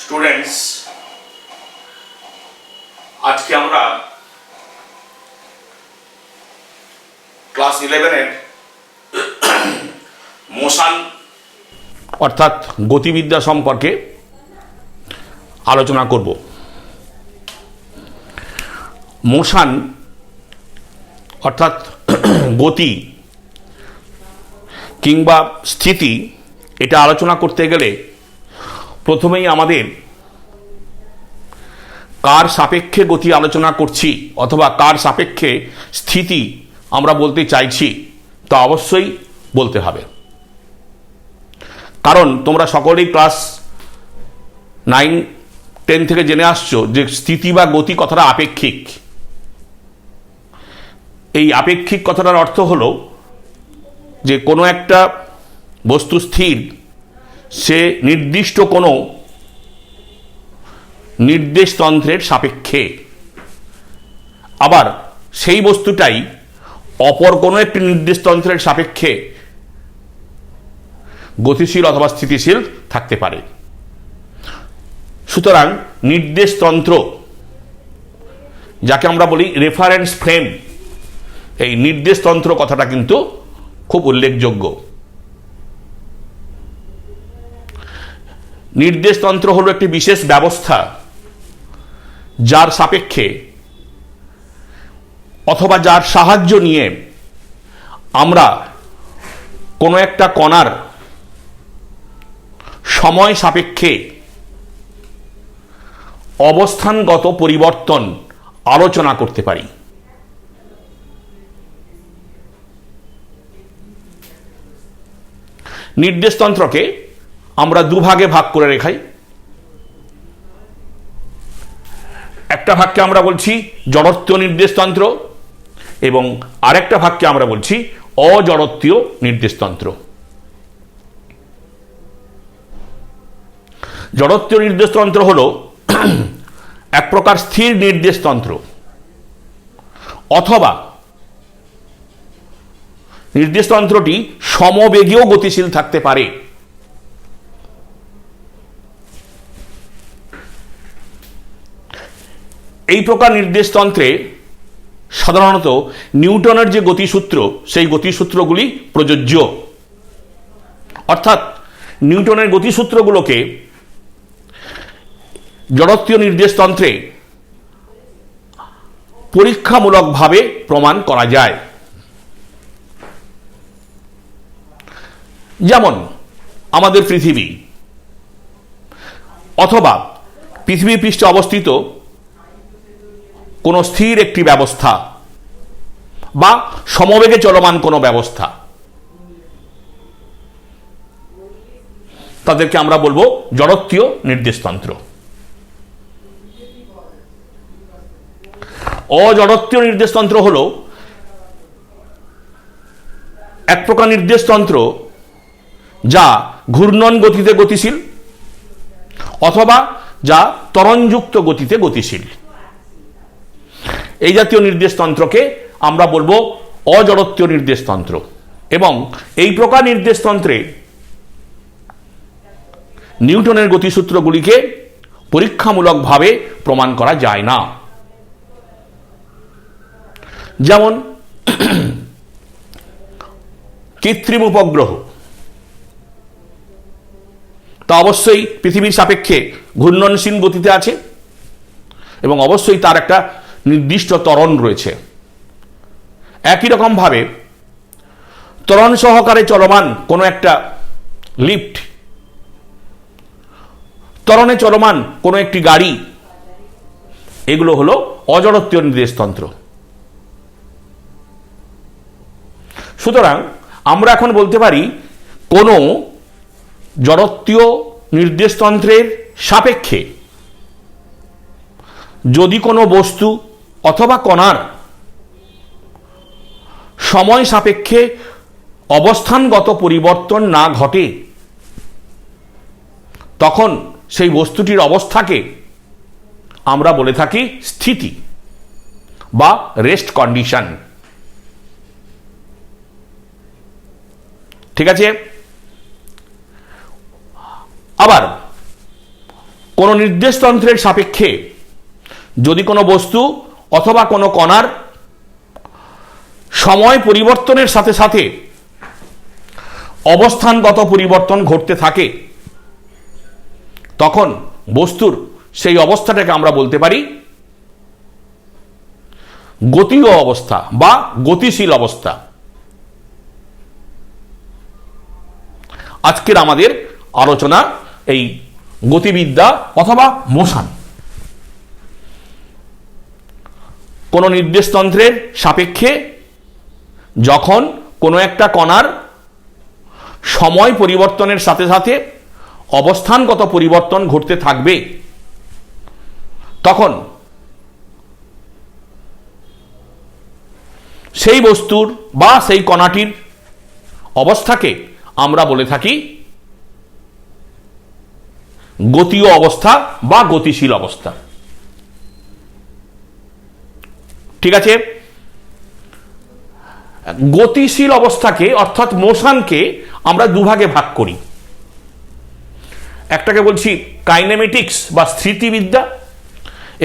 Students, আজকে আমরা class 11-এর motion অর্থাৎ গতিবিদ্যা সম্পর্কে আলোচনা করব। মোশন অর্থাৎ গতি কিংবা স্থিতি, এটা আলোচনা করতে গেলে প্রথমেই আমাদের কার সাপেক্ষে গতি আলোচনা করছি অথবা কার সাপেক্ষে স্থিতি আমরা বলতে চাইছি তা অবশ্যই বলতে হবে। কারণ তোমরা সকলেই ক্লাস 9-10 থেকে জেনে আসছো যে স্থিতি বা গতি কথাটা আপেক্ষিক। এই আপেক্ষিক কথাটার অর্থ হলো যে কোনো একটা বস্তু স্থির, সে নির্দিষ্ট কোনো নির্দেশতন্ত্রের সাপেক্ষে, আবার সেই বস্তুটাই অপর কোনো একটি নির্দেশতন্ত্রের সাপেক্ষে গতিশীল অথবা স্থিতিশীল থাকতে পারে। সুতরাং নির্দেশতন্ত্র, যাকে আমরা বলি রেফারেন্স ফ্রেম, এই নির্দেশতন্ত্র কথাটা কিন্তু খুব উল্লেখযোগ্য। নির্দেশতন্ত্র হলো একটি বিশেষ ব্যবস্থা যার সাপেক্ষে অথবা যার সাহায্য নিয়ে আমরা কোনো একটা কণার সময় সাপেক্ষে অবস্থানগত পরিবর্তন আলোচনা করতে পারি। নির্দেশতন্ত্রকে আমরা দুভাগে ভাগ করে রেখাই। একটা ভাগকে আমরা বলছি জড়ত্বীয় নির্দেশতন্ত্র এবং আরেকটা ভাগকে আমরা বলছি অজড়ত্বীয় নির্দেশতন্ত্র। জড়ত্বীয় নির্দেশতন্ত্র হলো এক প্রকার স্থির নির্দেশতন্ত্র, অথবা নির্দেশতন্ত্রটি সমবেগেও গতিশীল থাকতে পারে। এই প্রকার নির্দেশতন্ত্রে সাধারণত নিউটনের যে গতিসূত্র, সেই গতিসূত্রগুলি প্রযোজ্য। অর্থাৎ নিউটনের গতিসূত্রগুলোকে জড়ত্বীয় নির্দেশতন্ত্রে পরীক্ষামূলকভাবে প্রমাণ করা যায়। যেমন আমাদের পৃথিবী অথবা পৃথিবী পৃষ্ঠে অবস্থিত কোনো স্থির একটি ব্যবস্থা বা সমবেগে চলমান কোনো ব্যবস্থা, তাদেরকে আমরা বলবো জড়ত্বীয় নির্দেশতন্ত্র। অজড়ত্বীয় নির্দেশতন্ত্র হলো এক প্রকার নির্দেশতন্ত্র যা ঘূর্ণন গতিতে গতিশীল অথবা যা ত্বরণযুক্ত গতিতে গতিশীল। এই জাতীয় নির্দেশতন্ত্রকে আমরা বলবো অজড়ত্বীয় নির্দেশতন্ত্র। এবং এই প্রকার নির্দেশতন্ত্রে নিউটনের গতিসূত্রগুলিকে পরীক্ষামূলকভাবে প্রমাণ করা যায় না। যেমন কৃত্রিম উপগ্রহ, তা অবশ্যই পৃথিবীর সাপেক্ষে ঘূর্ণনশীল গতিতে আছে এবং অবশ্যই তার একটা নির্দিষ্ট ত্বরণ রয়েছে। একই রকমভাবে ত্বরণ সহকারে চলমান কোনো একটা লিফট, ত্বরণে চলমান কোনো একটি গাড়ি, এগুলো হলো অজড়ত্বীয় নির্দেশতন্ত্র। সুতরাং আমরা এখন বলতে পারি কোনো জড়ত্বীয় নির্দেশতন্ত্রের সাপেক্ষে যদি কোনো বস্তু অথবা কণার সময় সাপেক্ষে অবস্থানগত পরিবর্তন না ঘটে, তখন সেই বস্তুটির অবস্থাকে আমরা বলে থাকি স্থিতি বা রেস্ট কন্ডিশন। ঠিক আছে। আবার কোনো নির্দেশতন্ত্রের সাপেক্ষে যদি কোনো বস্তু অথবা কোনো কণার সময় পরিবর্তনের সাথে সাথে অবস্থানগত পরিবর্তন ঘটতে থাকে, তখন বস্তুর সেই অবস্থাটাকে আমরা বলতে পারি গতীয় অবস্থা বা গতিশীল অবস্থা। আজকের আমাদের আলোচনা এই গতিবিদ্যা অথবা মোশন। কোনো নির্দেশতন্ত্রের সাপেক্ষে যখন কোনো একটা কণার সময় পরিবর্তনের সাথে সাথে অবস্থানগত পরিবর্তন ঘটতে থাকবে, তখন সেই বস্তুর বা সেই কণাটির অবস্থাকে আমরা বলে থাকি গতীয় অবস্থা বা গতিশীল অবস্থা। ঠিক আছে, গতিশীল অবস্থাকে অর্থাৎ মোশনকে আমরা দুভাগে ভাগ করি। একটাকে বলছি কাইনেমেটিক্স বা স্থিতিবিদ্যা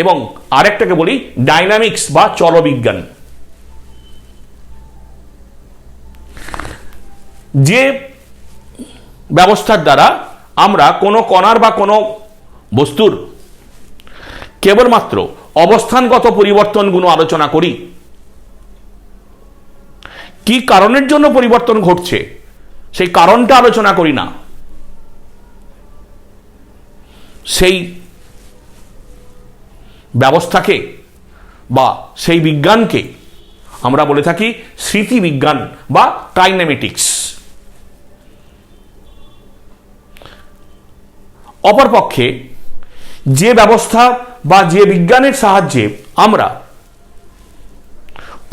এবং আরেকটাকে বলি ডাইনামিক্স বা চলবিজ্ঞান। যে ব্যবস্থার দ্বারা আমরা কোনো কণার বা কোনো বস্তুর কেবলমাত্র অবস্থানগত পরিবর্তনগুলো আলোচনা করি, কি কারণের জন্য পরিবর্তন ঘটছে সেই কারণটা আলোচনা করি না, সেই ব্যবস্থাকে বা সেই বিজ্ঞানকে আমরা বলে থাকি স্মৃতিবিজ্ঞান বা কাইনেমেটিক্স। অপরপক্ষে যে ব্যবস্থা বা যে বিজ্ঞানের সাহায্যে আমরা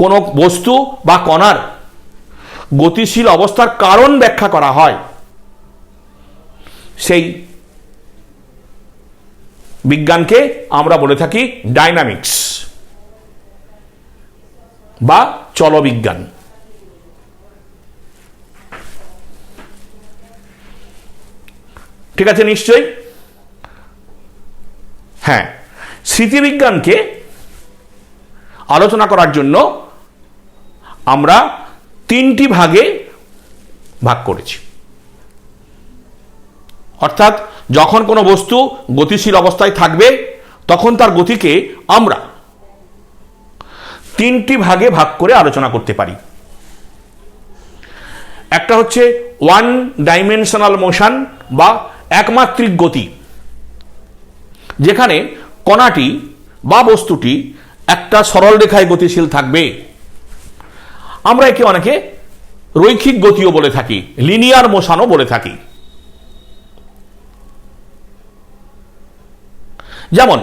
কোনো বস্তু বা কণার গতিশীল অবস্থার কারণ ব্যাখ্যা করা হয়, সেই বিজ্ঞানকে আমরা বলে থাকি ডাইনামিক্স বা চলবিজ্ঞান। ঠিক আছে, নিশ্চয়ই। হ্যাঁ, স্মৃতিবিজ্ঞানকে আলোচনা করার জন্য আমরা তিনটি ভাগে ভাগ করেছি। অর্থাৎ যখন কোনো বস্তু গতিশীল অবস্থায় থাকবে তখন তার গতিকে আমরা তিনটি ভাগে ভাগ করে আলোচনা করতে পারি। একটা হচ্ছে ওয়ান ডাইমেনশনাল মোশন বা একমাত্রিক গতি, যেখানে কণাটি বা বস্তুটি একটা সরল রেখায় গতিশীল থাকবে। আমরা একে অনেকে রৈখিক গতিও বলে থাকি, লিনিয়ার মোশনও বলে থাকি। যেমন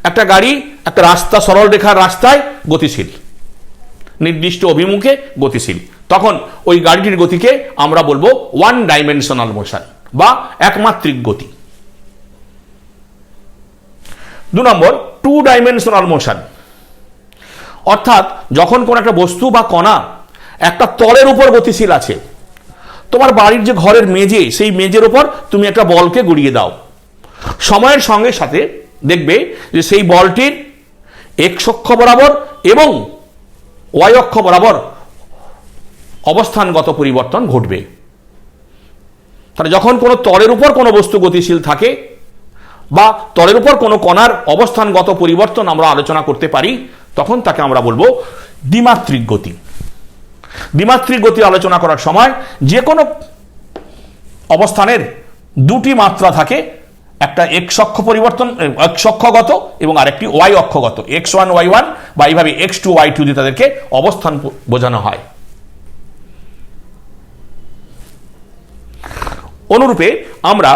একটা গাড়ি একটা রাস্তা, সরল রেখার রাস্তায় গতিশীল, নির্দিষ্ট অভিমুখে গতিশীল, তখন ওই গাড়িটির গতিকে আমরা বলবো ওয়ান ডাইমেনশনাল মোশন বা একমাত্রিক গতি। 2 নম্বর টু ডাইমেনশনাল মোশন, অর্থাৎ যখন কোন একটা বস্তু বা কণা একটা তলের উপর গতিশীল আছে। তোমার বাড়ির যে ঘরের মেঝে, সেই মেঝের উপর তুমি একটা বলকে গুড়িয়ে দাও, সময়ের সঙ্গে সাথে দেখবে যে সেই বলটির এক্স অক্ষ বরাবর এবং ওয়াই অক্ষ বরাবর অবস্থানগত পরিবর্তন ঘটবে। তাহলে যখন কোনো তলের উপর কোনো বস্তু গতিশীল থাকে বা তলের উপর কোনো কণার অবস্থানগত পরিবর্তন আমরা আলোচনা করতে পারি, তখন তাকে আমরা বলবো দ্বিমাত্রিক গতি। দ্বিমাত্রিক গতি আলোচনা করার সময় যে কোনো অবস্থানের দুটি মাত্রা থাকে, একটা এক্স অক্ষ পরিবর্তন, এক্স অক্ষগত এবং আরেকটি ওয়াই অক্ষগত, x1 y1 বা এইভাবে x2 y2 দিয়ে তাদেরকে অবস্থান বোঝানো হয়। অনুরূপে আমরা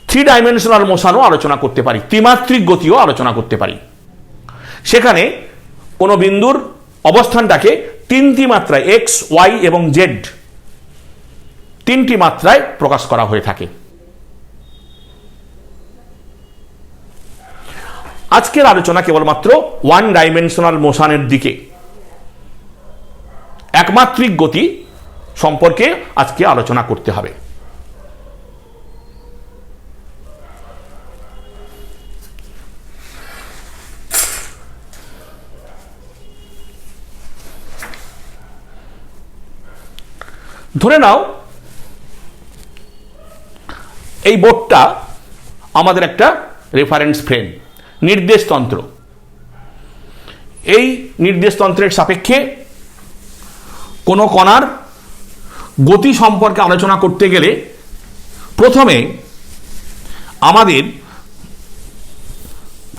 3 ডাইমেনশনাল মোশনও আলোচনা করতে পারি, ত্রিমাত্রিক গতিও আলোচনা করতে পারি। সেখানে কোনো বিন্দুর অবস্থানটাকে 3টি মাত্রায় এক্স, ওয়াই এবং জেড 3টি মাত্রায় প্রকাশ করা হয়ে থাকে। আজকের আলোচনা কেবলমাত্র ওয়ান ডাইমেনশনাল মোশনের দিকে, একমাত্রিক গতি সম্পর্কে আজকে আলোচনা করতে হবে। ধরে নাও এই বোর্ডটা আমাদের একটা রেফারেন্স ফ্রেম, নির্দেশতন্ত্র। এই নির্দেশতন্ত্রের সাপেক্ষে কোনো কণার গতি সম্পর্কে আলোচনা করতে গেলে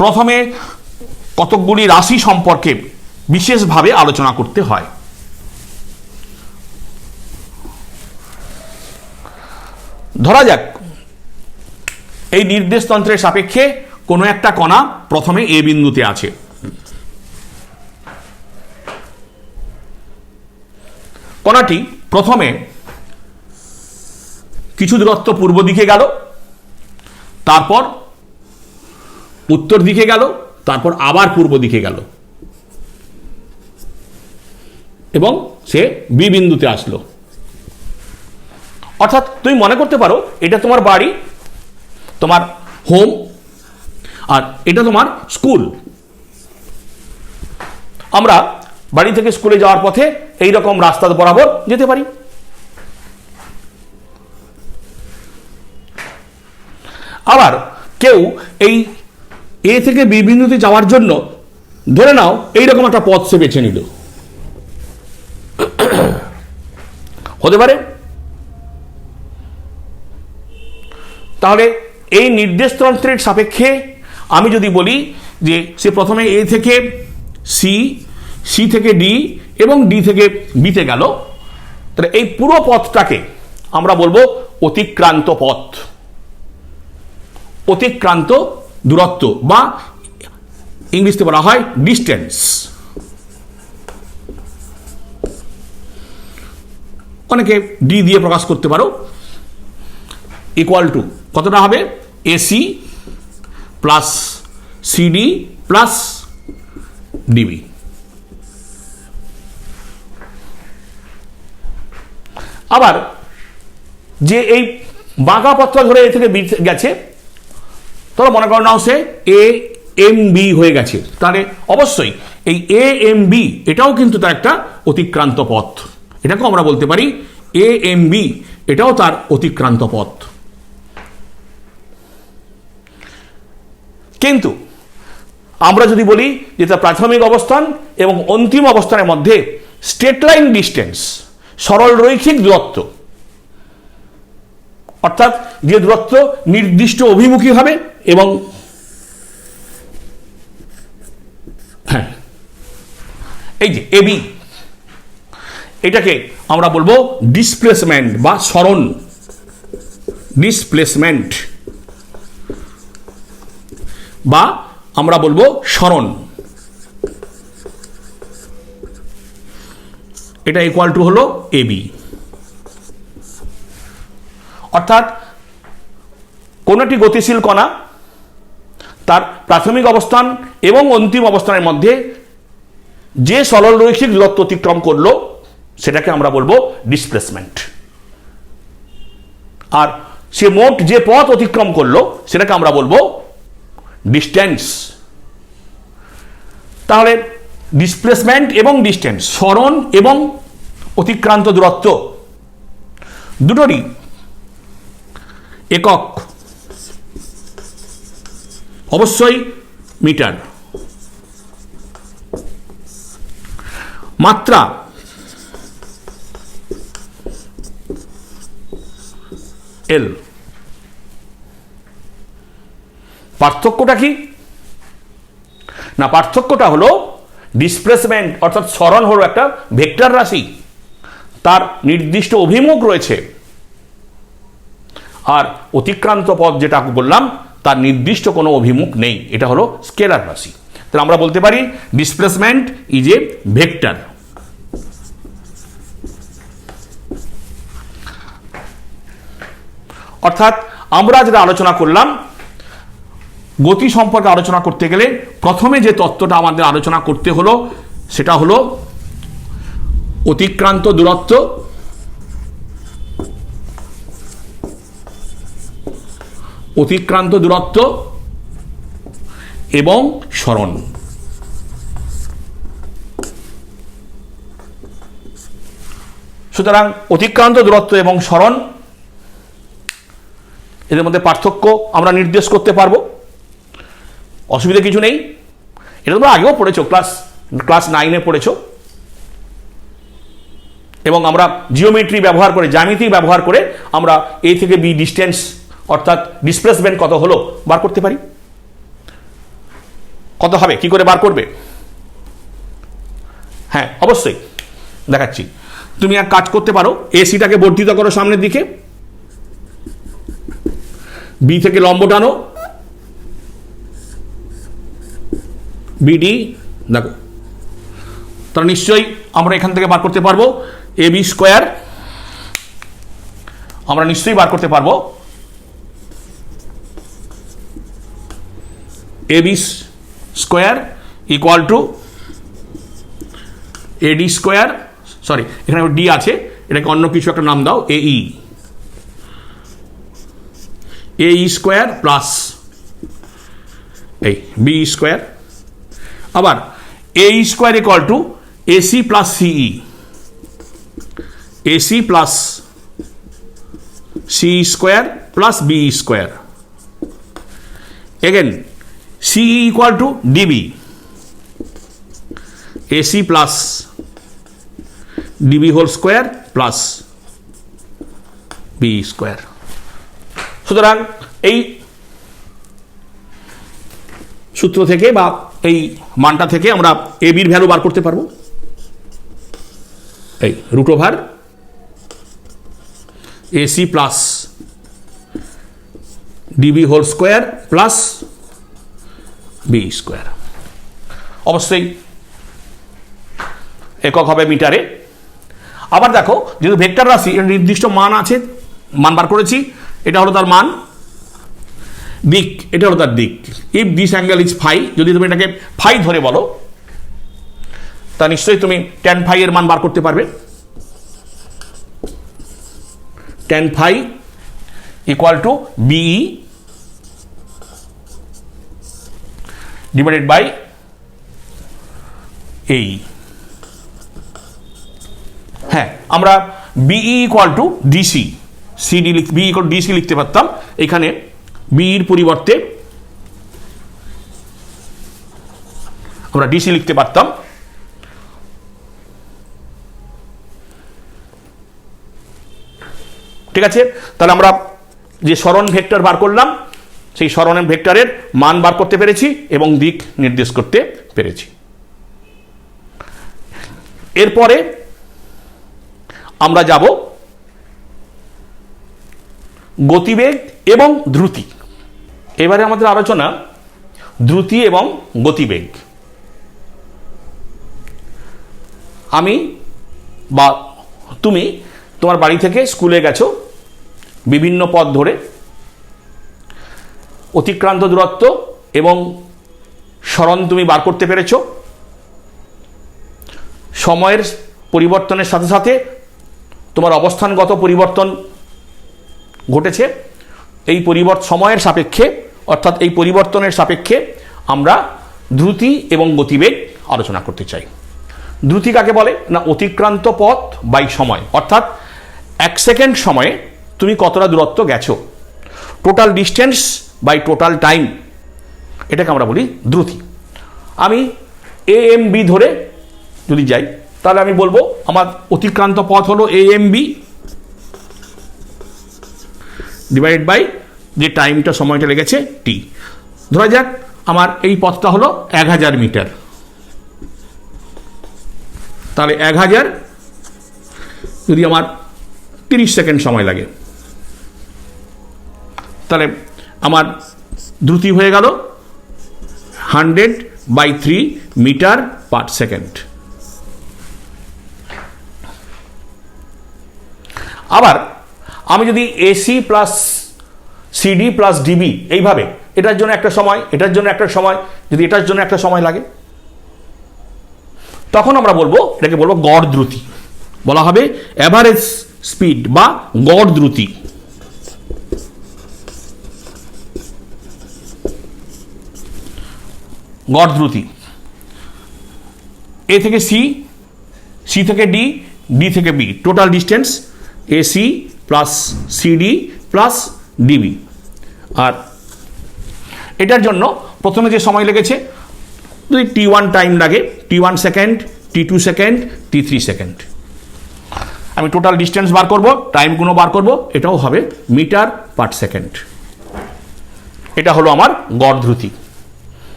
প্রথমে কতকগুলি রাশি সম্পর্কে বিশেষভাবে আলোচনা করতে হয়। ধরা যাক এই নির্দেশতন্ত্রের সাপেক্ষে কোনো একটা কণা প্রথমে এ বিন্দুতে আছে। কণাটি প্রথমে কিছু দূরত্ব পূর্ব দিকে গেল, তারপর উত্তর দিকে গেল, তারপর আবার পূর্ব দিকে গেল এবং সে বি বিন্দুতে আসলো। অর্থাৎ তুমি মনে করতে পারো এটা তোমার বাড়ি, তোমার হোম, আর এটা তোমার স্কুল। আমরা বাড়ি থেকে স্কুলে যাওয়ার পথে এই রকম রাস্তা বরাবর যেতে পারি। আবার কেউ এই এ থেকে বি বিন্দুতে যাওয়ার জন্য ধরে নাও এইরকম একটা পথ সে বেছে নিল, হতে পারে। তাহলে এই নির্দেশতন্ত্রের সাপেক্ষে আমি যদি বলি যে সে প্রথমে এ থেকে সি, সি থেকে ডি এবং ডি থেকে বিতে গেল, তাহলে এই পুরো পথটাকে আমরা বলবো অতিক্রান্ত পথ, অতিক্রান্ত দূরত্ব, বা ইংলিশে বলা হয় ডিস্টেন্স। অনেকে ডি দিয়ে প্রকাশ করতে পারো। ইকুয়াল টু কতটা হবে? AC plus CD plus DB. আবার যে এই বাঁকা পথটা ধরে এ থেকে বি গেছে, তোমরা মনে করো নাও সে এ এম বি হয়ে গেছে, তাহলে অবশ্যই এই এ এম বি এটাও কিন্তু তার একটা অতিক্রান্ত পথ। এটাকেও আমরা বলতে পারি এ এম বি, এটাও তার অতিক্রান্ত পথ। কিন্তু আমরা যদি বলি যে তার প্রাথমিক অবস্থান এবং অন্তিম অবস্থানের মধ্যে স্ট্রেট লাইন ডিস্টেন্স, সরল রৈখিক দূরত্ব, অর্থাৎ যে দূরত্ব নির্দিষ্ট অভিমুখী হবে এবং হ্যাঁ এই যে এবি, এটাকে আমরা বলবো ডিসপ্লেসমেন্ট বা সরণ, ডিসপ্লেসমেন্ট বা আমরা বলবো সরণ। এটা ইকুয়াল টু হলো এবি। অর্থাৎ কোন একটি গতিশীল কণা তার প্রাথমিক অবস্থান এবং অন্তিম অবস্থানের মধ্যে যে সরল রৈখিক দূরত্ব অতিক্রম করলো সেটাকে আমরা বলবো ডিসপ্লেসমেন্ট। আর সে মোট যে পথ অতিক্রম করলো সেটাকে আমরা বলবো ডিস্টেন্স। তাহলে ডিসপ্লেসমেন্ট এবং ডিস্টেন্স, সরণ এবং অতিক্রান্ত দূরত্ব দুটোরই একক অবশ্যই মিটার। মাত্রা এল। পার্থক্যটা কি না? পার্থক্যটা হলো ডিসপ্লেসমেন্ট অর্থাৎ সরণ হলো একটা ভেক্টর রাশি, তার নির্দিষ্ট অভিমুখ রয়েছে, আর অতিক্রান্ত পথ যেটা বললাম তার নির্দিষ্ট কোনো অভিমুখ নেই, এটা হলো স্কেলার রাশি। তাহলে আমরা বলতে পারি ডিসপ্লেসমেন্ট ইজ এ ভেক্টর। অর্থাৎ আমরা যেটা আলোচনা করলাম, গতি সম্পর্কে আলোচনা করতে গেলে প্রথমে যে তত্ত্বটা আমাদের আলোচনা করতে হলো সেটা হলো অতিক্রান্ত দূরত্ব অতিক্রান্ত দূরত্ব এবং সরণ। সুতরাং অতিক্রান্ত দূরত্ব এবং সরণ এদের মধ্যে পার্থক্য আমরা নির্দেশ করতে পারবো, অসুবিধা কিছু নেই। এটা তোমরা আগেও পড়েছো, ক্লাস 9-এ পড়েছো। এবং আমরা জিওমেট্রি ব্যবহার করে, জ্যামিতি ব্যবহার করে আমরা এ থেকে বি ডিস্টেন্স অর্থাৎ ডিসপ্লেসমেন্ট কত হলো বার করতে পারি। কত হবে, কি করে বার করবে? হ্যাঁ, অবশ্যই দেখাচ্ছি। তুমি এক কাজ করতে পারো, এসিটাকে বর্ধিত করো সামনের দিকে, বি থেকে লম্ব টানো, বিডি, দেখো তাহলে নিশ্চয়ই আমরা এখান থেকে বার করতে পারবো এ বি স্কোয়ার, আমরা নিশ্চয়ই বার করতে পারবো A B square equal to AD square, sorry এখানে ডি আছে, এটাকে অন্য কিছু একটা নাম দাও, এ স্কোয়ার প্লাস এই বি স্কোয়ার, আবার A square equal to AC plus CE, AC plus C square plus B square, again CE equal to DB, AC plus DB whole square plus B square. সুতরাং এই সূত্র থেকে বা এই মানটা থেকে আমরা এ বির ভ্যালু বার করতে পারবো, এই root over AC plus DB whole square plus B square. অবশ্যই একক হবে মিটারে। আবার দেখো, যেহেতু ভেক্টর রাশি এর নির্দিষ্ট মান আছে, মান বার করেছি, এটা হলো তার মান, দিক এটা হলো তার দিক। If this angle is phi, যদি তুমি এটাকে ফাই ধরে বলো, তা নিশ্চয়ই তুমি ট্যান ফাই এর মান বার করতে পারবে। Tan phi equal to BE divided by এই। হ্যাঁ, আমরা BE equal to DC, CD B equal DC লিখতে পারতাম, এখানে বির পরিবর্তে আমরা ডিসি লিখতে পারতাম। ঠিক আছে, তাহলে আমরা যে সরণ ভেক্টর বার করলাম, সেই সরণ ভেক্টরের মান বার করতে পেরেছি এবং দিক নির্দেশ করতে পেরেছি। এরপরে আমরা যাব গতিবেগ এবং দ্রুতি। এবারে আমাদের আলোচনা দ্রুতি এবং গতিবেগ। আমি বা তুমি তোমার বাড়ি থেকে স্কুলে গেছো, বিভিন্ন পথ ধরে অতিক্রান্ত দূরত্ব এবং সরণ তুমি বার করতে পেরেছো। সময়ের পরিবর্তনের সাথে সাথে তোমার অবস্থানগত পরিবর্তন ঘটেছে। এই সময়ের সাপেক্ষে অর্থাৎ এই পরিবর্তনের সাপেক্ষে আমরা দ্রুতি এবং গতিবেগ আলোচনা করতে চাই। দ্রুতি কাকে বলে না, অতিক্রান্ত পথ বাই সময়, অর্থাৎ 1 সেকেন্ড সময়ে তুমি কতটা দূরত্ব গেছো, total distance by total time, এটাকে আমরা বলি দ্রুতি। আমি AMB ধরে যদি যাই, তাহলে আমি বলবো আমার অতিক্রান্ত পথ হলো AMB ডিভাইডেড বাই যে টাইমটা, সময়টা লেগেছে T। ধরা যাক আমার এই পথটা হলো 1000 মিটার, তাহলে 1000 যদি আমার 30 সেকেন্ড সময় লাগে, তাহলে আমার দ্রুতি হয়ে গেল 100/3 মিটার পার সেকেন্ড। আবার আমি যদি AC plus CD plus DB এইভাবে, এটার জন্য একটা সময়, এটার জন্য একটা সময়, যদি এটার জন্য একটা সময় লাগে, তখন আমরা বলবো এটাকে বলবো গড় দ্রুতি, বলা হবে অ্যাভারেজ স্পিড বা গড় দ্রুতি। গড় দ্রুতি। A থেকে C, C থেকে D, ডি থেকে B, total distance AC plus CD plus DB. আর এটার জন্য প্রথমে যে সময় লেগেছে, যদি T1 টাইম লাগে, T1 second, T2 second, T3 second, আমি টোটাল ডিস্টেন্স বার করব, টাইমগুলো বার করব, এটাও হবে মিটার পার সেকেন্ড। এটা হলো আমার গড় দ্রুতি।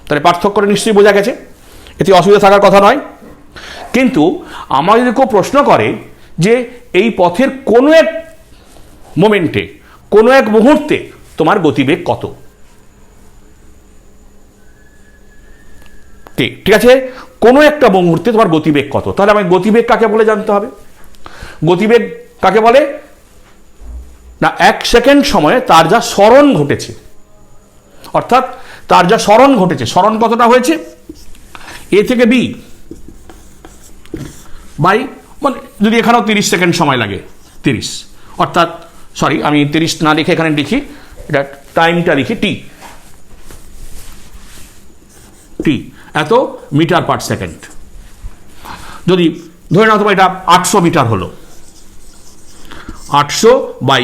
তাহলে পার্থক্যটা নিশ্চয়ই বোঝা গেছে, এতে অসুবিধা থাকার কথা নয়। কিন্তু আমার যদি কেউ প্রশ্ন করে যে এই পথের কোনো এক মোমেন্টে, কোনো এক মুহূর্তে তোমার গতিবেগ কত, ঠিক আছে, কোনো একটা মুহূর্তে তোমার গতিবেগ কত, তাহলে আমাকে গতিবেগ কাকে বলে জানতে হবে। গতিবেগ কাকে বলে না, 1 সেকেন্ড সময়ে তার যা সরণ ঘটেছে, অর্থাৎ তার যা সরণ ঘটেছে, সরণ কতটা হয়েছে, এ থেকে বি বাই, মানে যদি এখানেও 30 সেকেন্ড সময় লাগে, 30, অর্থাৎ সরি আমি 30 না লিখে এখানে লিখি, এটা টাইমটা লিখি টি, এত মিটার পার সেকেন্ড। যদি ধরে নাও তোমার এটা 800 মিটার হলো, 800 by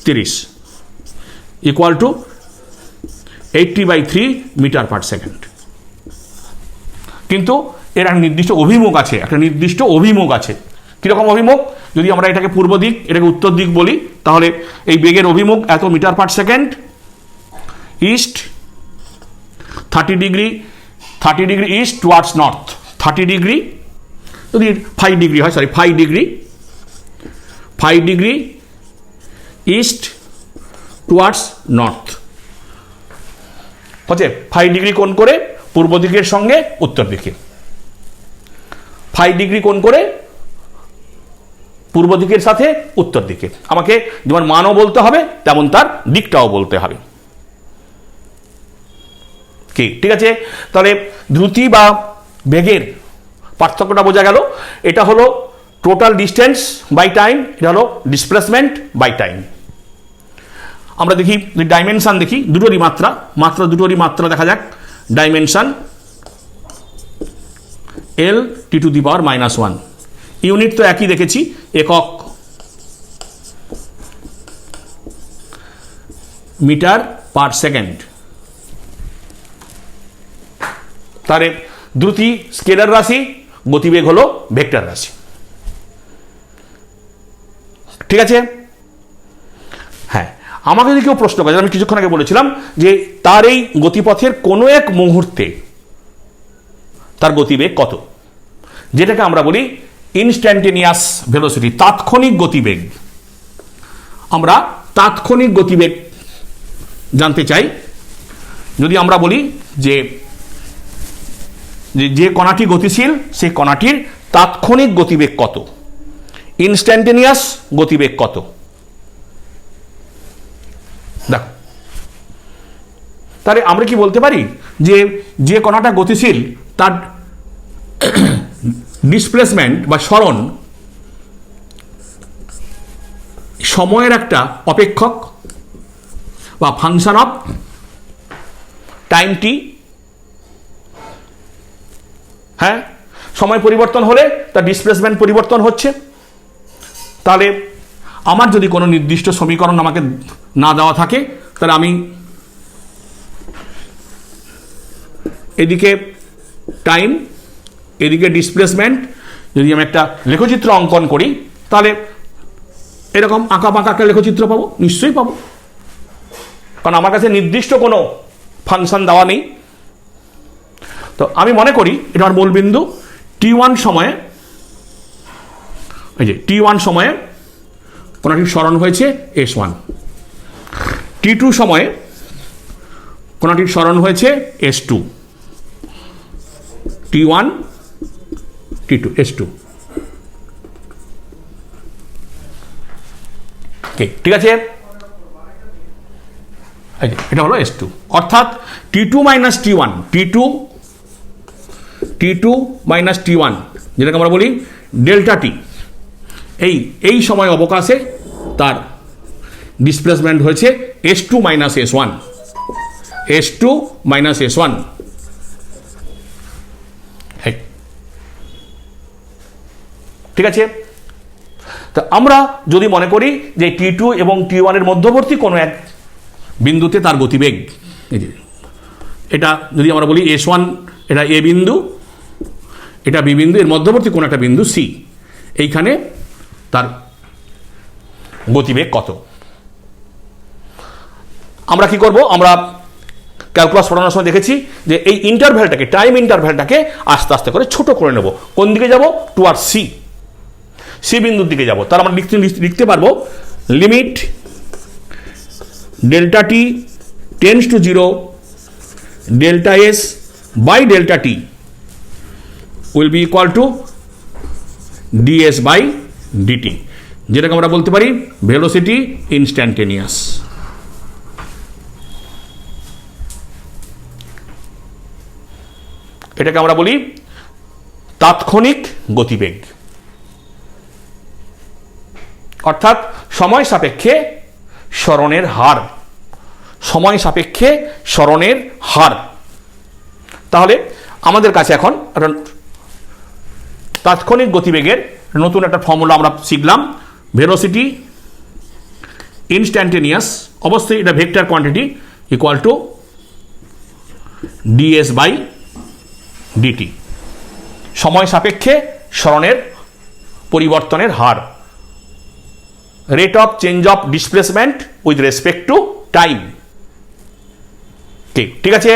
30 equal to 80/3 metre per second. কিন্তু এর একটা নির্দিষ্ট অভিমুখ আছে, একটা নির্দিষ্ট অভিমুখ আছে। কীরকম অভিমুখ, যদি আমরা এটাকে পূর্ব দিক, এটাকে উত্তর দিক বলি, তাহলে এই বেগের অভিমুখ এত metre per second, east 30 degree east towards north, 30 degree, যদি 5 ডিগ্রি হয়, sorry 5 degree east towards north, হচ্ছে 5 ডিগ্রি কোণ করে পূর্ব দিকের সঙ্গে উত্তর দিকে, 5 ডিগ্রি কোণ করে পূর্ব দিকের সাথে উত্তর দিকে। আমাকে যেমন মানও বলতে হবে, তেমন তার দিকটাও বলতে হবে। ঠিক আছে, তাহলে দ্রুতি বা বেগের পার্থক্যটা বোঝা গেল। এটা হলো টোটাল ডিস্টেন্স বাই টাইম, এটা হলো ডিসপ্লেসমেন্ট বাই টাইম। আমরা দেখি ডাইমেনশন, দেখি দুটোরই মাত্রা দুটোরই মাত্রা দেখা যাক। ডাইমেনশন L T⁻⁻1, ইউনিট তো একই দেখেছি, একক মিটার পার সেকেন্ড। তাহলে দ্রুতি স্কেলার রাশি, গতিবেগ হলো ভেক্টর রাশি। ঠিক আছে, হ্যাঁ, আমাকে যদি কেউ প্রশ্ন করে, আমি কিছুক্ষণ আগে বলেছিলাম যে তার এই গতিপথের কোনো এক মুহূর্তে তার গতিবেগ কত, যেটাকে আমরা বলি ইনস্ট্যান্টেনিয়াস ভেলোসিটি, তাৎক্ষণিক গতিবেগ। আমরা তাৎক্ষণিক গতিবেগ জানতে চাই। যদি আমরা বলি যে কণাটি গতিশীল, সেই কণাটির তাৎক্ষণিক গতিবেগ কত, ইনস্ট্যান্টেনিয়াস গতিবেগ কত, দেখো, তাহলে আমরা কি বলতে পারি যে কণাটা গতিশীল তার ডিসপ্লেসমেন্ট বা সরণ সময়ের একটা অপেক্ষক বা ফাংশন অফ টাইম টি। হ্যাঁ, সময় পরিবর্তন হলে তার ডিসপ্লেসমেন্ট পরিবর্তন হচ্ছে। তাহলে আমার যদি কোনো নির্দিষ্ট সমীকরণ আমাকে না দেওয়া থাকে, তাহলে আমি এদিকে টাইম, এদিকে ডিসপ্লেসমেন্ট, যদি আমি একটা লেখচিত্র অঙ্কন করি, তাহলে এরকম আঁকা বাঁকা একটা লেখচিত্র পাবো, নিশ্চয়ই পাবো, কারণ আমার কাছে নির্দিষ্ট কোনো ফাংশন দেওয়া নেই। তো আমি মনে করি এটা আমার মূল বিন্দু। T1 সময়ে, এই যে T1 সময়ে কোণাটির সরণ হয়েছে S1, T2 সময়ে কোণাটির সরণ হয়েছে S2, T1 T2 S2। ঠিক আছে, এটা হলো S2, অর্থাৎ T2 - T1, T2 - T1, যেটাকে আমরা বলি ডেল্টা টি, এই সময় অবকাশে তার ডিসপ্লেসমেন্ট হয়েছে S2 - S1, S2 - S1। ঠিক আছে? তা আমরা যদি মনে করি যে T2 এবং T1 এর মধ্যবর্তী কোনো এক বিন্দুতে তার গতিবেগ, এটা যদি আমরা বলি S1, এটা A বিন্দু, এটা B বিন্দু, এর মধ্যবর্তী কোনো একটা বিন্দু C, এইখানে তার গতিবেগ কত? আমরা কি করব? আমরা ক্যালকুলাস পড়ানোর সময় দেখেছি যে এই ইন্টারভ্যালটাকে, টাইম ইন্টারভ্যালটাকে আস্তে আস্তে করে ছোট করে নেব। কোন দিকে যাব? টুয়ার্ড সি বিন্দুর দিকে যাব। তার আমরা লিখতে পারবো limit delta t tends to 0 delta s by delta t will be equal to DS by dt, যেটাকে আমরা বলতে পারি ভেলোসিটি ইনস্ট্যান্টেনিয়াস। এটাকে আমরা বলি তাৎক্ষণিক গতিবেগ, অর্থাৎ সময় সাপেক্ষে সরণের হার, সময় সাপেক্ষে সরণের হার। তাহলে আমাদের কাছে এখন তাৎক্ষণিক গতিবেগের নতুন একটা ফর্মুলা আমরা শিখলাম, ভেলোসিটি ইনস্ট্যান্টেনিয়াস, অবশ্যই এটা vector quantity, equal to DS by DT, সময় সাপেক্ষে সরণের পরিবর্তনের হার, rate of change of displacement with respect to time. ঠিক আছে?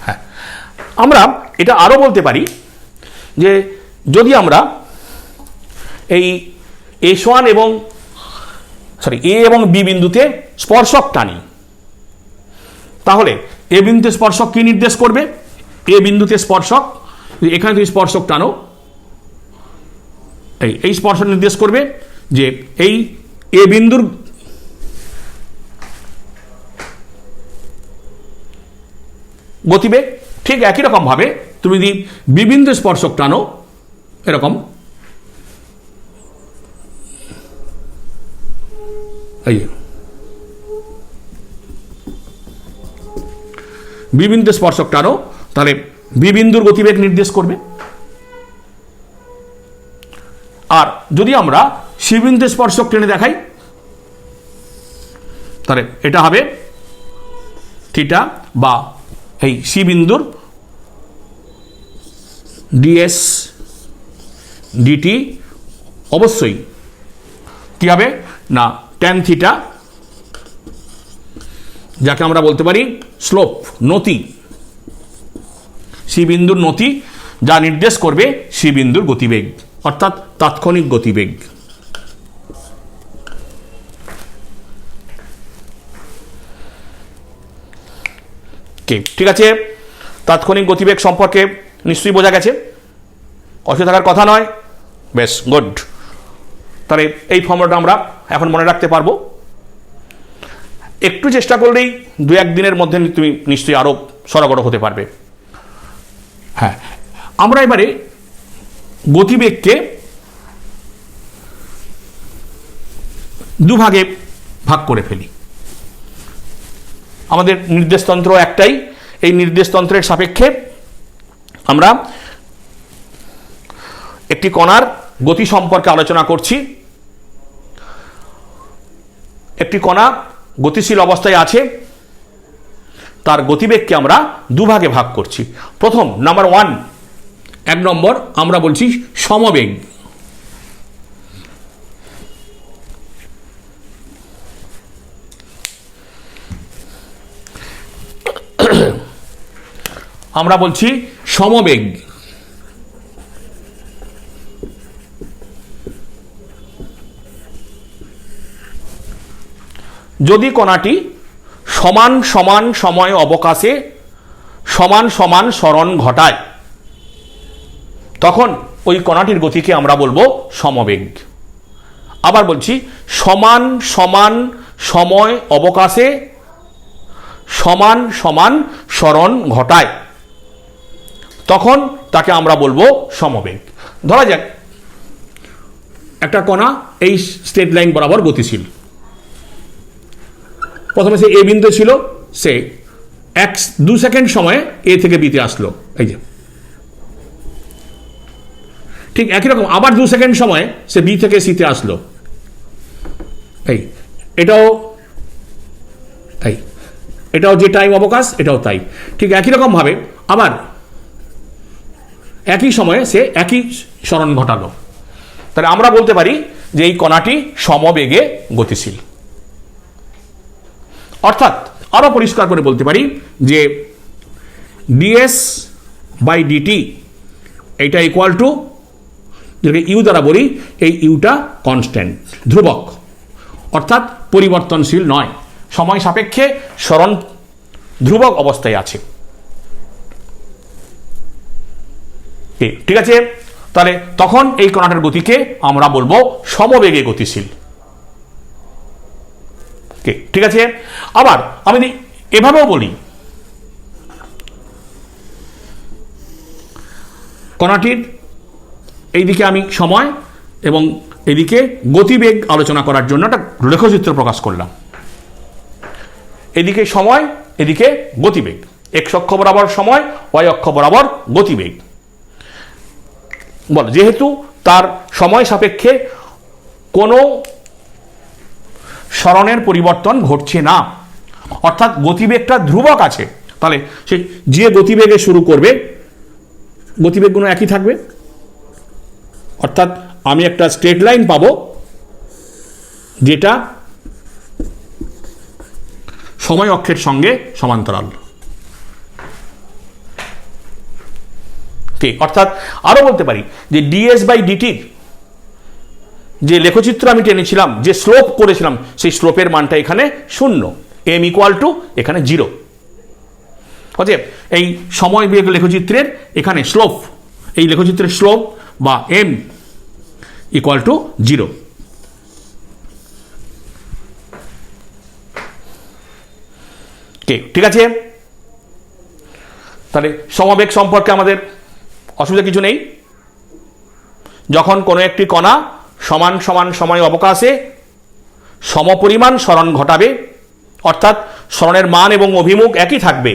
হ্যাঁ, আমরা এটা আরো বলতে পারি যে যদি আমরা এই S1 এবং A এবং B বিন্দুতে স্পর্শক টানি, তাহলে এ বিন্দুতে স্পর্শক কি নির্দেশ করবে? এ বিন্দুতে স্পর্শক, এখানে তুমি স্পর্শক টানো, এই স্পর্শক নির্দেশ করবে যে এই এ বিন্দুর গতিবেগ। ঠিক একই রকম ভাবে তুমি যদি বি বিন্দু স্পর্শক টানো, এরকম বি বিন্দু স্পর্শক টানো, তাহলে বি বিন্দুর গতিবেগ নির্দেশ করবে। আর যদি আমরা সি বিন্দু স্পর্শক টেনে দেখাই, তাহলে এটা হবে থিটা, বা এই সি বিন্দুর ডিএস ডিটি অবশ্যই কি হবে না ট্যান থিটা, যাকে আমরা বলতে পারি স্লোপ, নতি, সি বিন্দুর নতি, যা নির্দেশ করবে সি বিন্দুর গতিবেগ, অর্থাৎ তাৎক্ষণিক গতিবেগ। ঠিক আছে? তাৎক্ষণিক গতিবেগ সম্পর্কে নিশ্চয়ই বোঝা গেছে, অসুবিধা থাকার কথা নয়। বেশ, গুড। তাহলে এই ফর্মুলাটা আমরা এখন মনে রাখতে পারবো। একটু চেষ্টা করলেই 2-1 দিনের মধ্যে তুমি নিশ্চয়ই আরো সরগর হতে পারবে। হ্যাঁ, আমরা এবারে গতিবেগকে দুভাগে ভাগ করে ফেলি। আমাদের নির্দেশতন্ত্র একটাই, এই নির্দেশতন্ত্রের সাপেক্ষে আমরা একটি কণার গতি সম্পর্কে আলোচনা করছি। একটি কণা গতিশীল অবস্থায় আছে, তার গতিবেগকে আমরা দুভাগে ভাগ করছি। প্রথম, নাম্বার 1, 1 নম্বর আমরা বলছি সমবেগ। আমরা বলছি সমবেগ। যদি কণাটি সমান সমান সময় অবকাশে সমান সমান সরণ ঘটায়, তখন ওই কণাটির গতিকে আমরা বলবো সমবেগ। আবার বলছি, সমান সমান সময় অবকাশে সমান সমান সরণ ঘটায়, তখন তাকে আমরা বলবো সমবেগ। ধরা যাক একটা কণা এই স্ট্রেট লাইন বরাবর গতিশীল। প্রথমে সে এ বিন্দু ছিল, সে 1-2 সেকেন্ড সময়ে এ থেকে বিতে আসলো, এই যে ঠিক একই রকম আবার 2 সেকেন্ড সময় সে বি থেকে সিতে আসলো, এই এটাও তাই, এটাও যে টাইম অবকাশ এটাও তাই। ঠিক একই রকমভাবে আবার একই সময়ে সে একই সরণ ঘটালো। তাহলে আমরা বলতে পারি যে এই কণাটি সমবেগে গতিশীল। অর্থাৎ আরো পরিষ্কার করে বলতে পারি যে ডিএস বাই ডিটি এটা ইকুয়াল টু, যেটাকে ইউ দ্বারা বলি, এই ইউটা কনস্ট্যান্ট, ধ্রুবক, অর্থাৎ পরিবর্তনশীল নয়, সময় সাপেক্ষে সরণ ধ্রুবক অবস্থায় আছে। ঠিক আছে, তাহলে তখন এই কণাটার গতিকে আমরা বলবো সমবেগে গতিশীল। ঠিক আছে, আবার আমি এভাবেও বলি কণাটির এইদিকে আমি সময় এবং এদিকে গতিবেগ আলোচনা করার জন্য একটা লেখচিত্র প্রকাশ করলাম। এদিকে সময়, এদিকে গতিবেগ, এক্স অক্ষ বরাবর সময়, ওয়াই অক্ষ বরাবর গতিবেগ। বল, যেহেতু তার সময় সাপেক্ষে কোনো সরণের পরিবর্তন ঘটছে না, অর্থাৎ গতিবেগটা ধ্রুবক আছে, তাহলে সে যে গতিবেগে শুরু করবে গতিবেগগুলো একই থাকবে। অর্থাৎ আমি একটা স্ট্রেট লাইন পাবো যেটা সময় অক্ষের সঙ্গে সমান্তরাল। ঠিক, অর্থাৎ আরো বলতে পারি যে ডিএস বাই ডিটির যে লেখচিত্র আমি টেনেছিলাম, যে স্লোপ করেছিলাম, সেই স্লোপের মানটা এখানে 0, এম ইকুয়াল টু এখানে 0। অতএব এই সময় বেগ লেখচিত্রের এখানে স্লোপ, এই লেখচিত্রের স্লোপ বা এম ইকুয়াল টু 0। ঠিক আছে, তাহলে সমবেগ সম্পর্কে আমাদের অসুবিধা কিছু নেই। যখন কোনো একটি কণা সমান সমান সময় অবকাশে সমপরিমাণ সরণ ঘটাবে, অর্থাৎ সরণের মান এবং অভিমুখ একই থাকবে,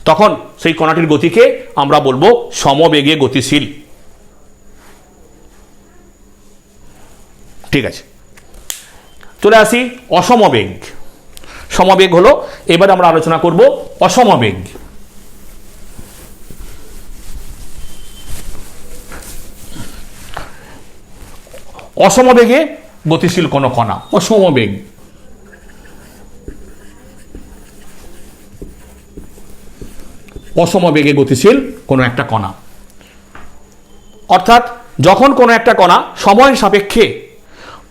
তখন সেই কণাটির গতিকে আমরা বলবো সমবেগে গতিশীল। ঠিক আছে, চলে আসি অসমবেগ। সমবেগ হলো, এবার আমরা আলোচনা করব অসমবেগ। অসমবেগে গতিশীল কোন কণা, অসমবেগ। অসমবেগে গতিশীল কোনো একটা কণা, অর্থাৎ যখন কোনো একটা কণা সময়ের সাপেক্ষে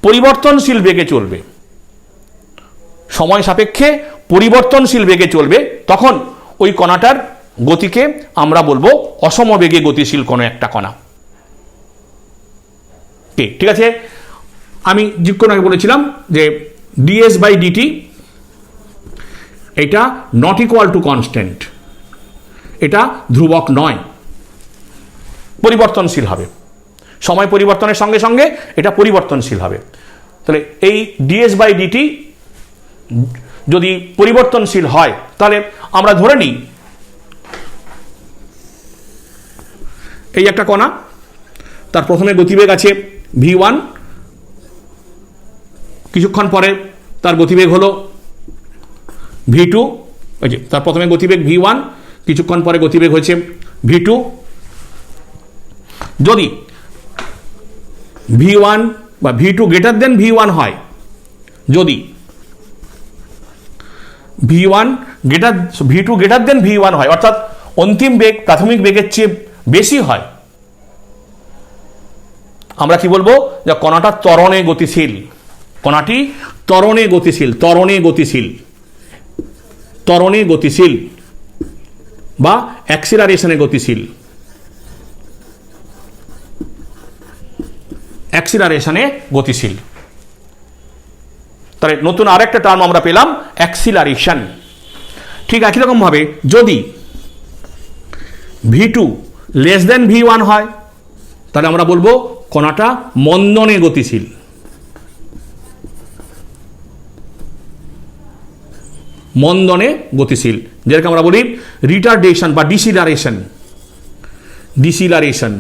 পরিবর্তনশীল বেগে চলবে, সময় সাপেক্ষে পরিবর্তনশীল বেগে চলবে, তখন ওই কণাটার গতিকে আমরা বলবো অসমবেগে গতিশীল কোনো একটা কণা। ঠিক আছে, আমি যিক্ষণ আগে বলেছিলাম যে ডিএস বাই ডিটি এটা নট ইকুয়াল টু কনস্ট্যান্ট, এটা ধ্রুবক নয়, পরিবর্তনশীল হবে, সময় পরিবর্তনের সঙ্গে সঙ্গে এটা পরিবর্তনশীল হবে। তাহলে এই ডিএস বাই ডিটি যদি পরিবর্তনশীল হয়, তাহলে আমরা ধরে নিই এই একটা কণা, তার প্রথমে গতিবেগ আছে v1, কিছুক্ষণ পরে তার গতিবেগ হলো v2, ওই যে তার প্রথমে গতিবেগ v1, কিছুক্ষণ পরে গতিবেগ হয়েছে v2। যদি v1 বা v2 গ্রেটার দেন v1 হয়, যদি v2 গ্রেটার দেন v1 হয়, অর্থাৎ অন্তিম বেগ প্রাথমিক বেগের চেয়ে বেশি হয়, আমরা কি বলবো? যে কণাটা ত্বরণে গতিশীল, কণাটি ত্বরণে গতিশীল, ত্বরণে গতিশীল বা অ্যাক্সিলারেশনে গতিশীল, অ্যাক্সিলারেশনে গতিশীল। তাহলে নতুন আরেকটা টার্ম আমরা পেলাম, অ্যাক্সিলারেশন। ঠিক একই রকম ভাবে যদি v2 লেস দেন v1 হয়, তাহলে আমরা বলবো কণাটা মন্দনে গতিশীল, মন্দনে গতিশীল, যেটাকে আমরা বলি রিটার্ডেশন বা ডিসিলারেশন, ডিসিলারেশন,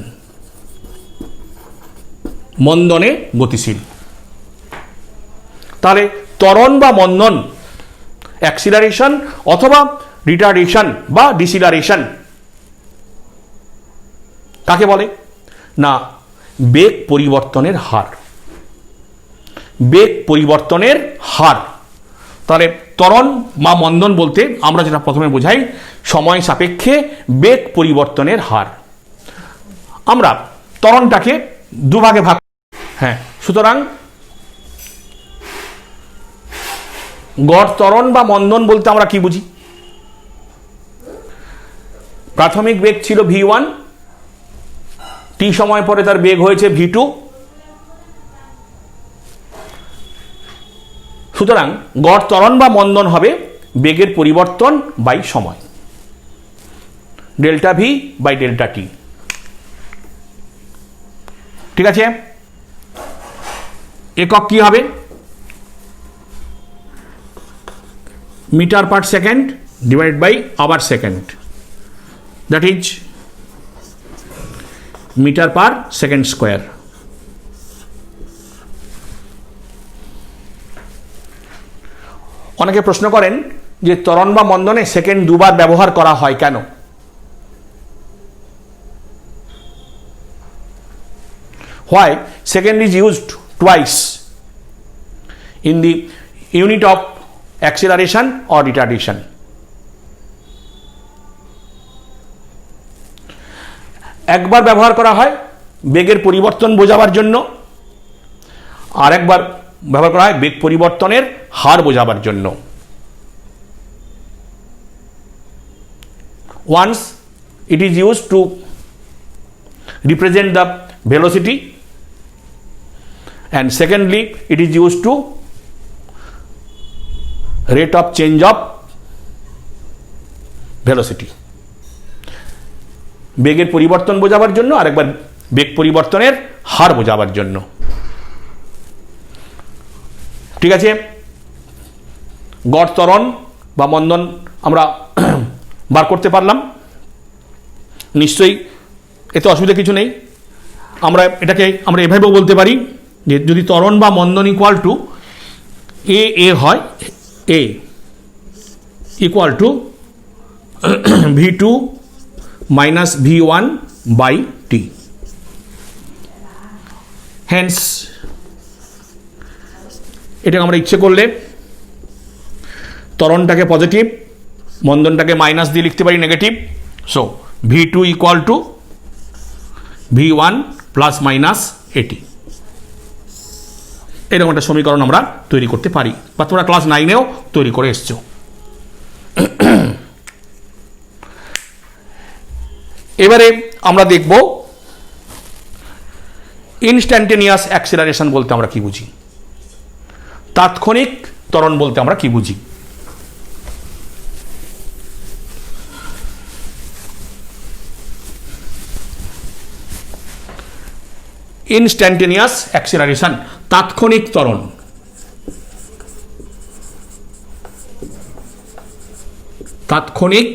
মন্দনে গতিশীল। তাহলে ত্বরণ বা মন্দন, অ্যাক্সিলারেশন অথবা রিটার্ডেশন বা ডিসিলারেশন কাকে বলে? না, বেগ পরিবর্তনের হার। বেগ পরিবর্তনের হার। তাহলে ত্বরণ বা মন্দন বলতে আমরা যেটা প্রথমে বোঝাই, সময় সাপেক্ষে বেগ পরিবর্তনের হার। আমরা ত্বরণটাকে দুভাগে ভাগ, হ্যাঁ, সুতরাং গড় ত্বরণ বা মন্দন বলতে আমরা কি বুঝি? প্রাথমিক বেগ ছিল v1, টি সময় পরে তার বেগ হয়েছে v2। সুতরাং গড় ত্বরণ বা মন্দন হবে বেগের পরিবর্তন বাই সময়, delta v by delta t. ঠিক আছে? একক কি হবে? Metre per second divide by hour second, that is metre per second square. অনেকে প্রশ্ন করেন যে ত্বরণ বা মন্দনে সেকেন্ড দুবার ব্যবহার করা হয় কেন? Why second is used twice in the unit of acceleration or retardation? একবার ব্যবহার করা হয় বেগের পরিবর্তন বোঝাবার জন্য, আর একবার ব্যবহার করা হয় বেগ পরিবর্তনের হার বোঝাবার জন্য। Once it is used to represent the velocity, and secondly it is used to rate of change of velocity, বেগের পরিবর্তন বোঝাবার জন্য আর একবার বেগ পরিবর্তনের হার বোঝাবার জন্য। ঠিক আছে? গড় ত্বরণ বা মন্দন আমরা বার করতে পারলাম নিশ্চয়ই, এতে অসুবিধা কিছু নেই। আমরা এটাকে আমরা এভাবেও বলতে পারি যে যদি ত্বরণ বা মন্দন ইকুয়াল টু এ হয়, A equal to v2 minus v1 by T. Hence এটাকে আমরা ইচ্ছে করলে ত্বরণটাকে পজিটিভ, মন্দনটাকে মাইনাস দিয়ে লিখতে পারি negative. So v2 equal to v1 plus minus এটি, এরকম একটা সমীকরণ আমরা তৈরি করতে পারি, বা তোমরা ক্লাস 9-এও তৈরি করে এসছো। এবারে আমরা দেখব ইনস্ট্যান্টেনিয়াস অ্যাক্সিলারেশন বলতে আমরা কি বুঝি, তাৎক্ষণিক ত্বরণ বলতে আমরা কি বুঝি। ইনস্ট্যান্টেনিয়াস অ্যাক্সিলারেশন, তাৎক্ষণিক ত্বরণ। তাৎক্ষণিক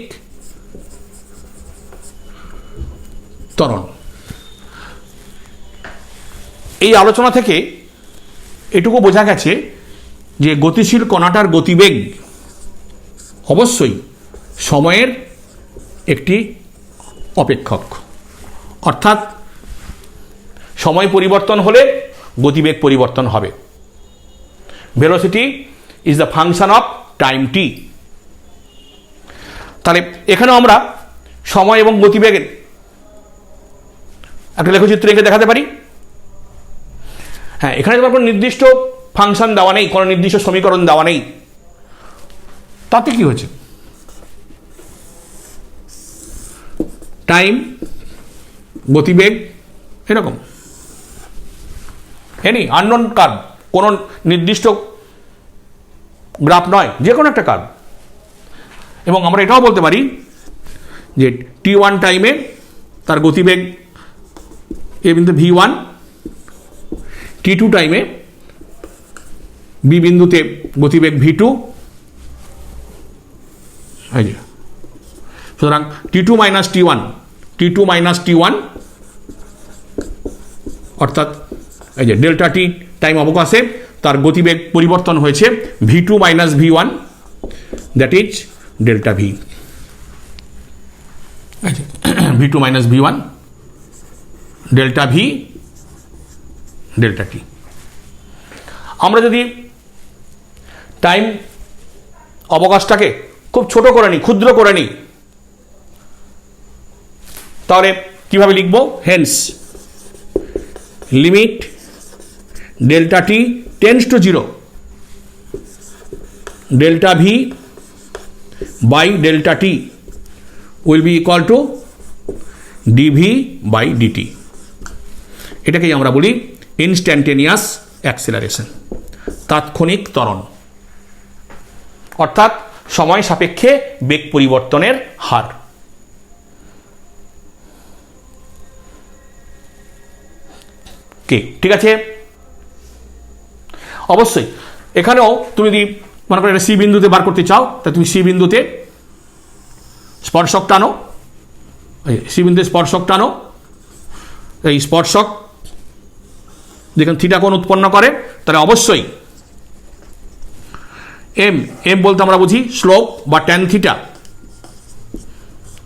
ত্বরণ। এই আলোচনা থেকে এটুকু বোঝা গেছে যে গতিশীল কণাটার গতিবেগ অবশ্যই সময়ের একটি অপেক্ষক, অর্থাৎ সময় পরিবর্তন হলে গতিবেগ পরিবর্তন হবে। Velocity is the function of time T. তাহলে এখানেও আমরা সময় এবং গতিবেগের একটা লেখচিত্র এঁকে দেখাতে পারি। হ্যাঁ, এখানে তোমার কোনো নির্দিষ্ট ফাংশন দেওয়া নেই, কোনো নির্দিষ্ট সমীকরণ দেওয়া নেই, তাতে কি হয়েছে? টাইম, গতিবেগ, এরকম এনি আননোন কার্ভ, কোনো নির্দিষ্ট গ্রাফ নয়, যে কোনো একটা কার্ভ। এবং আমরা এটাও বলতে পারি যে t1 টাইমে তার গতিবেগ এ বিন্দু v1, t2 টাইমে বি বিন্দুতে গতিবেগ v2। সুতরাং t2 minus t1, T2 minus T1, অর্থাৎ এই যে ডেল্টা টি টাইম অবকাশে তার গতিবেগ পরিবর্তন হয়েছে V2 minus V1, that is delta V. V2 minus V1 delta V delta T. আমরা যদি টাইম অবকাশটাকে খুব ছোট করে নিই, ক্ষুদ্র করে নিই, তাহলে কিভাবে লিখব? Hence limit delta t tends to 0, delta v by delta t will be equal to dv by dt. এটাকেই আমরা বলি ইনস্ট্যান্টেনিয়াস অ্যাক্সিলারেশন, তাৎক্ষণিক ত্বরণ, অর্থাৎ সময় সাপেক্ষে বেগ পরিবর্তনের হার। ঠিক আছে? অবশ্যই এখানেও তুমি যদি মনে করো সি বিন্দুতে বার করতে চাও, তা তুমি সি বিন্দুতে স্পর্শক টানো, সি বিন্দুতে স্পর্শক টানো, এই স্পর্শক যেখানে থিটা কোণ উৎপন্ন করে, তাহলে অবশ্যই এম বলতে আমরা বুঝি স্লোপ বা ট্যান থিটা,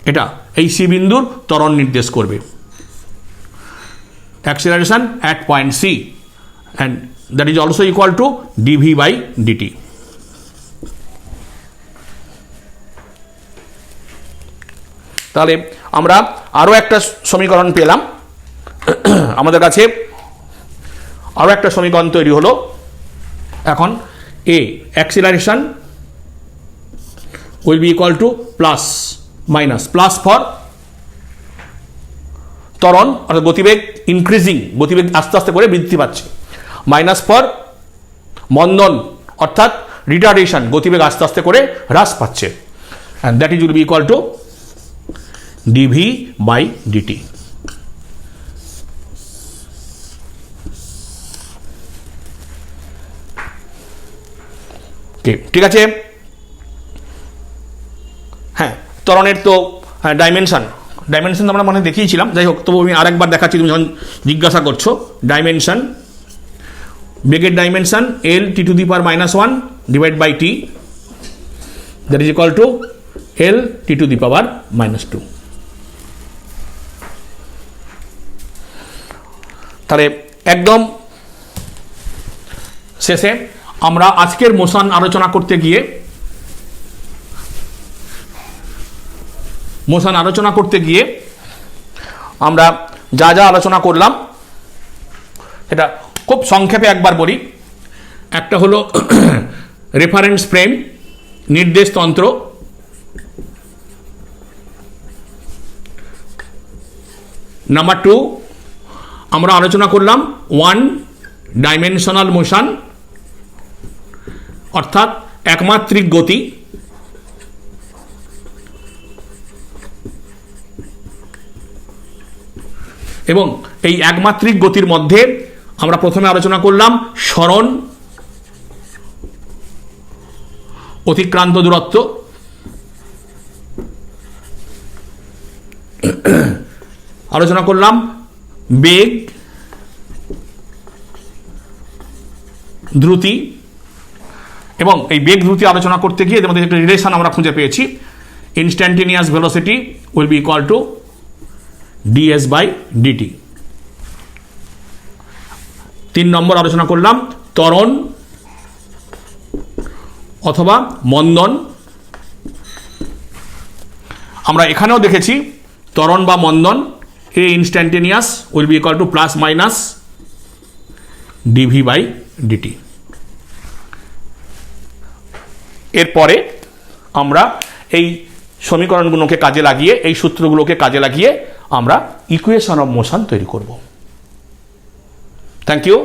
এটা এই সি বিন্দুর ত্বরণ নির্দেশ করবে, acceleration at point C, and that is also equal to dv by dt. তাহলে আমরা আরো একটা সমীকরণ পেলাম, আমাদের কাছে আরো একটা সমীকরণ তৈরি হলো। এখন a acceleration will be equal to plus minus, plus for ত্বরণ অর্থাৎ গতিবেগ ইনক্রিজিং, গতিবেগ আস্তে আস্তে করে বৃদ্ধি পাচ্ছে, মাইনাস ফর মন্দন অর্থাৎ রিটার্ডেশন, গতিবেগ আস্তে আস্তে করে হ্রাস পাচ্ছে, and that is will be equal to dv by dt. ঠিক আছে? হ্যাঁ, ত্বরণের তো ডাইমেনশন আমরা মানে দেখিয়েছিলাম, যাই হোক তবু আমি আরেকবার দেখাচ্ছি, তুমি যখন জিজ্ঞাসা করছো। ডাইমেনশন, বেগের dimension L T⁻⁻1 divide by T, that is equal to L T⁻²। তাহলে একদম শেষে আমরা আজকের মোশন আলোচনা করতে গিয়ে আমরা যা যা আলোচনা করলাম সেটা খুব সংক্ষেপে একবার বলি। একটা হলো রেফারেন্স ফ্রেম, নির্দেশতন্ত্র। নাম্বার 2 আমরা আলোচনা করলাম 1 ডাইমেনশনাল মোশন, অর্থাৎ একমাত্রিক গতি। এবং এই একমাত্রিক গতির মধ্যে আমরা প্রথমে আলোচনা করলাম সরণ, অতিক্রান্ত দূরত্ব, আলোচনা করলাম বেগ, দ্রুতি। এবং এই বেগ দ্রুতি আলোচনা করতে গিয়ে এদের মধ্যে একটা রিলেশন আমরা খুঁজে পেয়েছি, instantaneous velocity will be equal to ds by dt। 3 number আলোচনা করলাম ত্বরণ অথবা মন্দন। আমরা এখানেও দেখেছি ত্বরণ বা মন্দন A instantaneous will be equal to plus minus dv by dt। এরপরে আমরা এই সমীকরণগুলোকে কাজে লাগিয়ে, এই সূত্রগুলোকে কাজে লাগিয়ে আমরা ইকুয়েশন অফ মোশন তৈরি করব। Thank you.